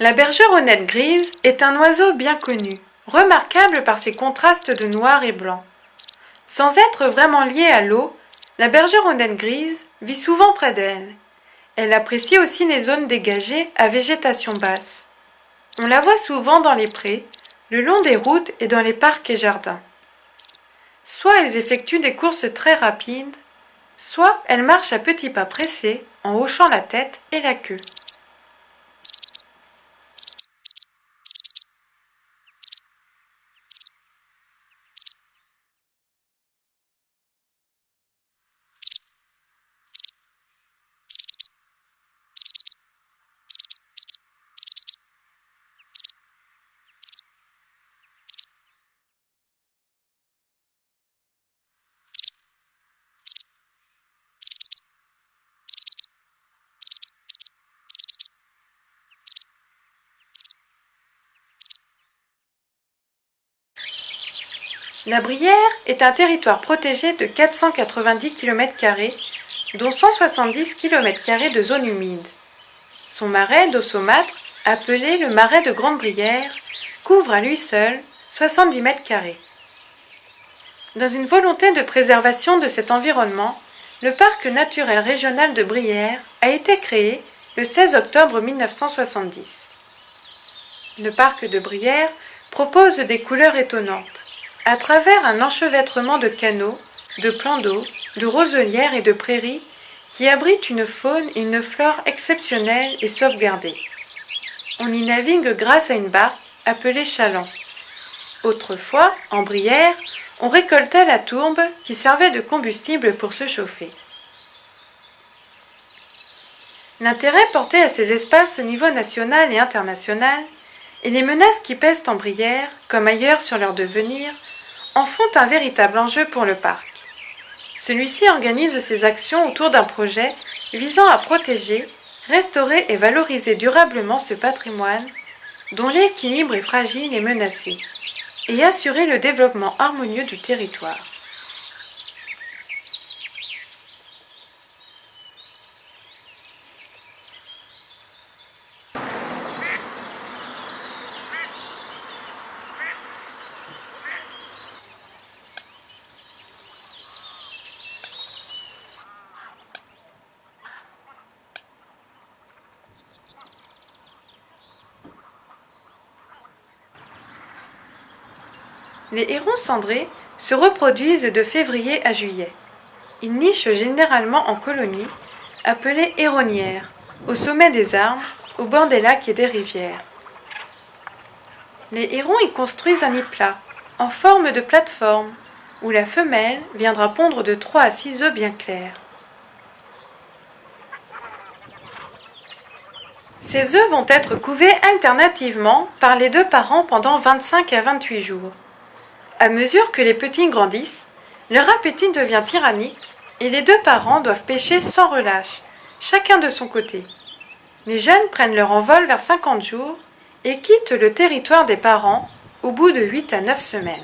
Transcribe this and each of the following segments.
La bergeronnette grise est un oiseau bien connu, remarquable par ses contrastes de noir et blanc. Sans être vraiment liée à l'eau, la bergeronnette grise vit souvent près d'elle. Elle apprécie aussi les zones dégagées à végétation basse. On la voit souvent dans les prés, le long des routes et dans les parcs et jardins. Soit elles effectuent des courses très rapides, soit elles marchent à petits pas pressés en hochant la tête et la queue. La Brière est un territoire protégé de 490 km², dont 170 km² de zone humide. Son marais d'eau saumâtre, appelé le marais de Grande Brière, couvre à lui seul 70 m². Dans une volonté de préservation de cet environnement, le parc naturel régional de Brière a été créé le 16 octobre 1970. Le parc de Brière propose des couleurs étonnantes, à travers un enchevêtrement de canaux, de plans d'eau, de roselières et de prairies qui abritent une faune et une flore exceptionnelles et sauvegardées. On y navigue grâce à une barque appelée chaland. Autrefois, en Brière, on récoltait la tourbe qui servait de combustible pour se chauffer. L'intérêt porté à ces espaces au niveau national et international et les menaces qui pèsent en Brière, comme ailleurs sur leur devenir, en font un véritable enjeu pour le parc. Celui-ci organise ses actions autour d'un projet visant à protéger, restaurer et valoriser durablement ce patrimoine dont l'équilibre est fragile et menacé, et assurer le développement harmonieux du territoire. Les hérons cendrés se reproduisent de février à juillet. Ils nichent généralement en colonies, appelées héronnières, au sommet des arbres, au bord des lacs et des rivières. Les hérons y construisent un nid plat, en forme de plateforme, où la femelle viendra pondre de 3 à 6 œufs bien clairs. Ces œufs vont être couvés alternativement par les deux parents pendant 25 à 28 jours. À mesure que les petits grandissent, leur appétit devient tyrannique et les deux parents doivent pêcher sans relâche, chacun de son côté. Les jeunes prennent leur envol vers 50 jours et quittent le territoire des parents au bout de 8 à 9 semaines.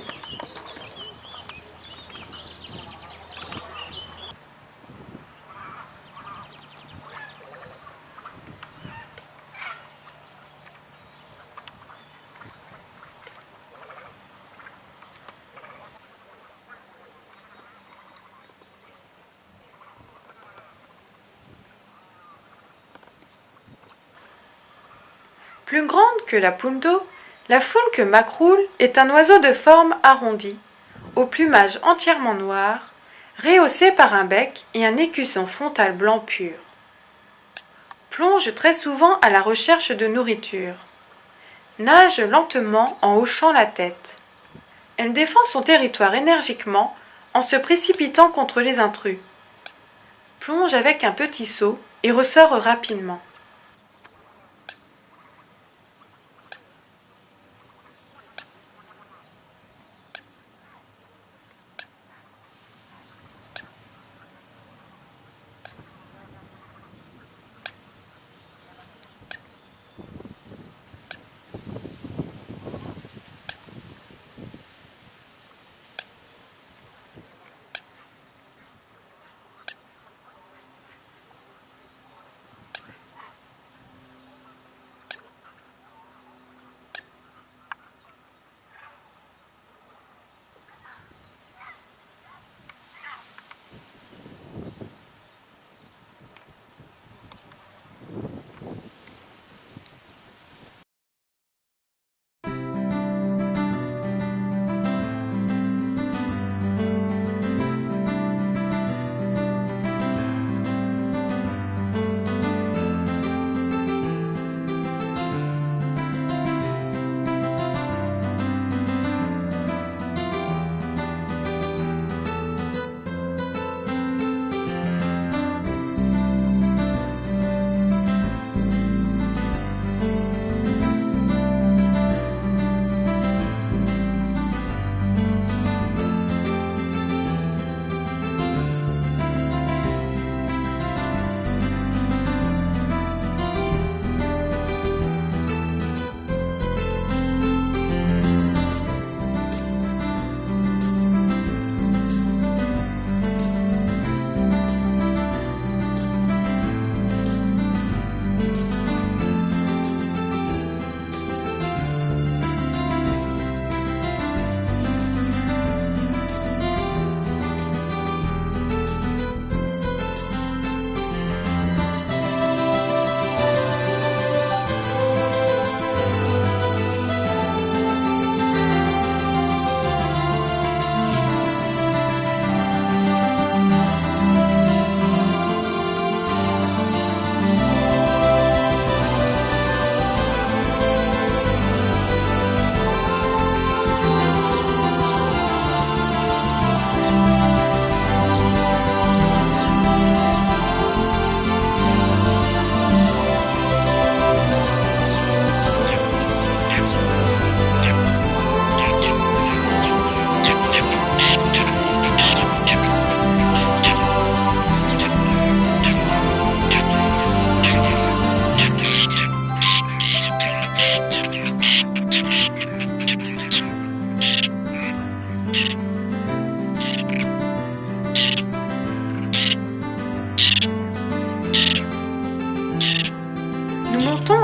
Plus grande que la poule d'eau, la foulque macroule est un oiseau de forme arrondie, au plumage entièrement noir, rehaussé par un bec et un écusson frontal blanc pur. Plonge très souvent à la recherche de nourriture. Nage lentement en hochant la tête. Elle défend son territoire énergiquement en se précipitant contre les intrus. Plonge avec un petit saut et ressort rapidement.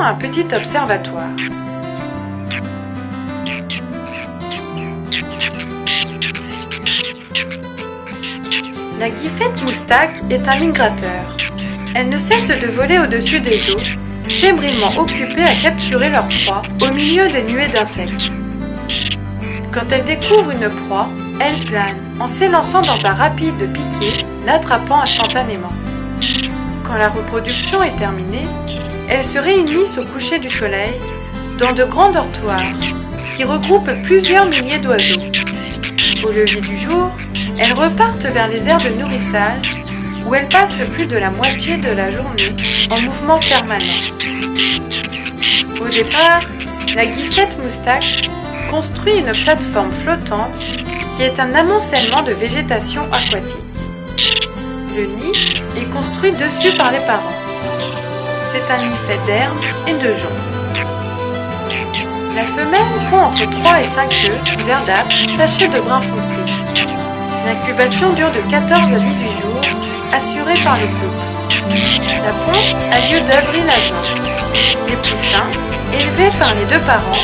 à un petit observatoire. La guifette moustaque est un migrateur. Elle ne cesse de voler au-dessus des eaux, fébrilement occupée à capturer leur proie au milieu des nuées d'insectes. Quand elle découvre une proie, elle plane en s'élançant dans un rapide piqué, l'attrapant instantanément. Quand la reproduction est terminée, elles se réunissent au coucher du soleil dans de grands dortoirs qui regroupent plusieurs milliers d'oiseaux. Au lever du jour, elles repartent vers les aires de nourrissage où elles passent plus de la moitié de la journée en mouvement permanent. Au départ, la guifette moustaque construit une plateforme flottante qui est un amoncellement de végétation aquatique. Le nid est construit dessus par les parents. C'est un nid fait d'herbe et de joncs. La femelle pond entre 3 et 5 œufs verdâtres tachés de brun foncé. L'incubation dure de 14 à 18 jours, assurée par le couple. La ponte a lieu d'avril à juin. Les poussins, élevés par les deux parents,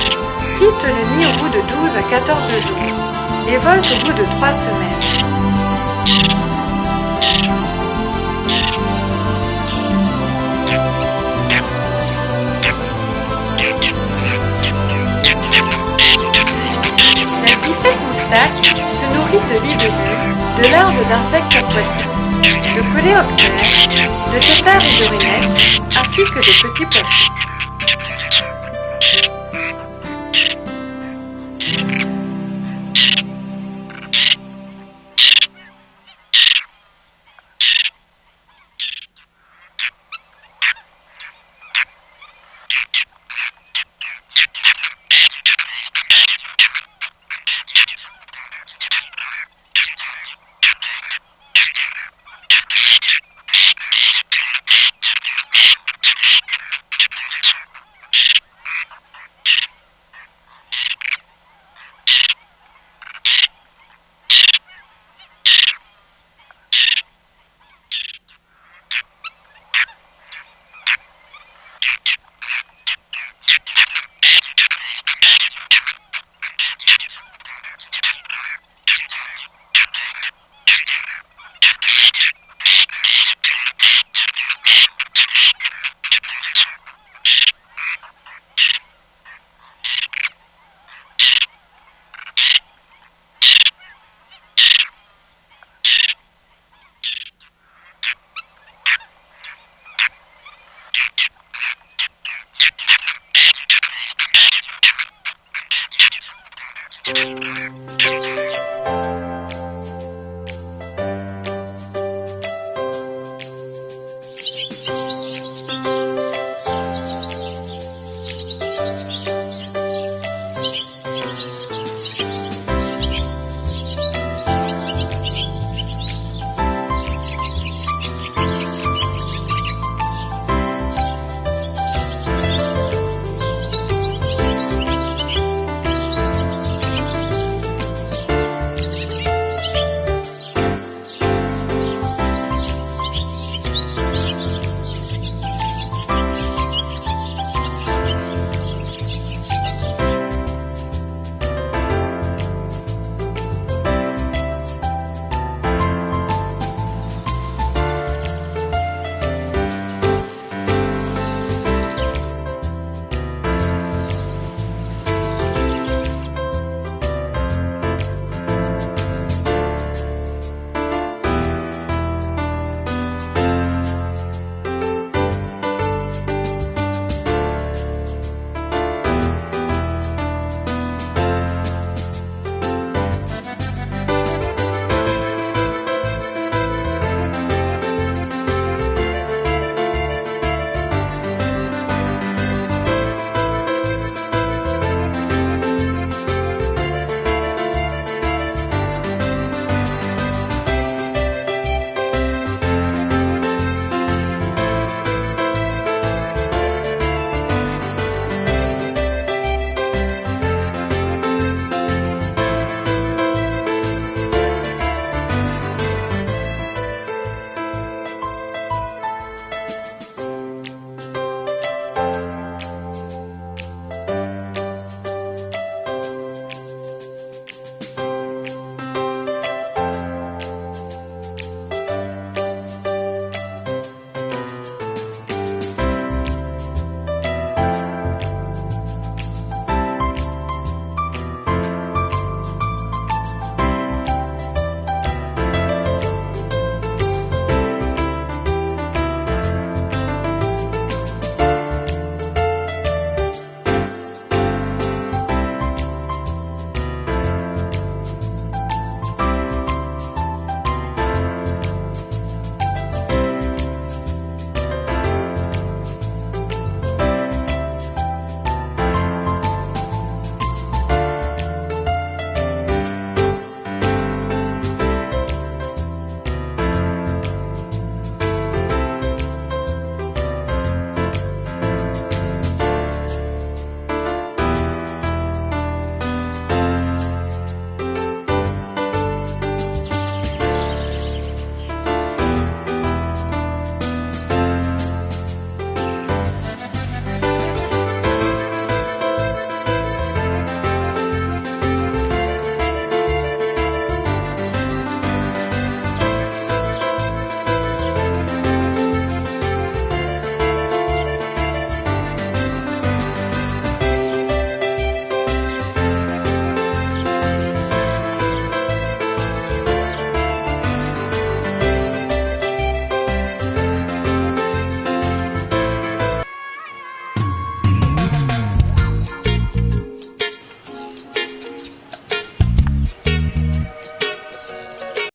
quittent le nid au bout de 12 à 14 jours et volent au bout de 3 semaines. La guifette moustaque se nourrit de libellules, de larves d'insectes aquatiques, de coléoptères, de têtards et d'orinettes, ainsi que de petits poissons.